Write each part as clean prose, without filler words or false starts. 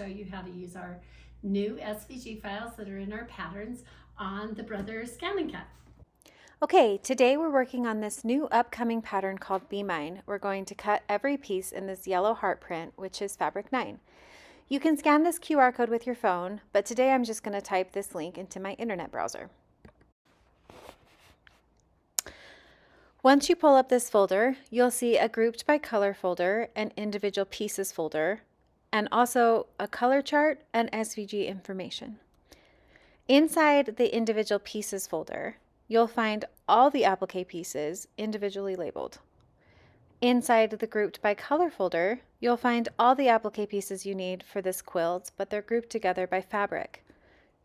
show you how to use our new SVG files that are in our patterns on the Brother Scan and Cut. Okay, today we're working on this new upcoming pattern called Be Mine. We're going to cut every piece in this yellow heart print, which is fabric 9. You can scan this QR code with your phone, but today I'm just going to type this link into my internet browser. Once you pull up this folder, you'll see a grouped by color folder, an individual pieces folder, and also a color chart and SVG information. Inside the individual pieces folder, you'll find all the applique pieces individually labeled. Inside the grouped by color folder, you'll find all the applique pieces you need for this quilt, but they're grouped together by fabric.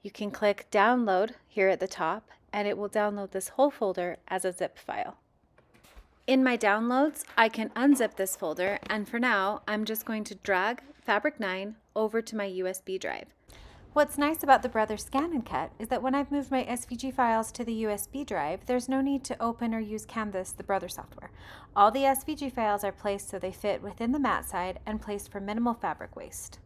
You can click download here at the top, and it will download this whole folder as a zip file. In my downloads, I can unzip this folder, and for now, I'm just going to drag fabric 9 over to my USB drive. What's nice about the Brother Scan and Cut is that when I've moved my SVG files to the USB drive, there's no need to open or use Canvas, the Brother software. All the SVG files are placed so they fit within the mat side and placed for minimal fabric waste.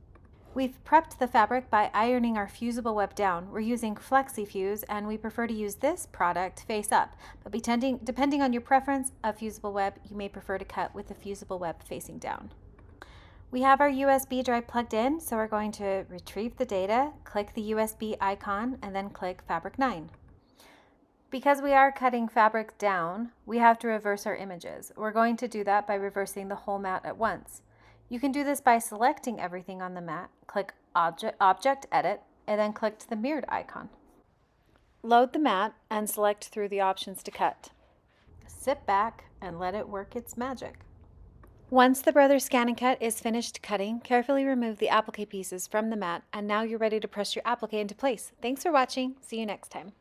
We've prepped the fabric by ironing our fusible web down. We're using FlexiFuse, and we prefer to use this product face up, but depending on your preference of fusible web, you may prefer to cut with the fusible web facing down. We have our USB drive plugged in, so we're going to retrieve the data, click the USB icon, and then click fabric 9. Because we are cutting fabric down, we have to reverse our images. We're going to do that by reversing the whole mat at once. You can do this by selecting everything on the mat, click Object Edit, and then click the mirrored icon. Load the mat and select through the options to cut. Sit back and let it work its magic. Once the Brother Scan and Cut is finished cutting, carefully remove the applique pieces from the mat, and now you're ready to press your applique into place. Thanks for watching. See you next time.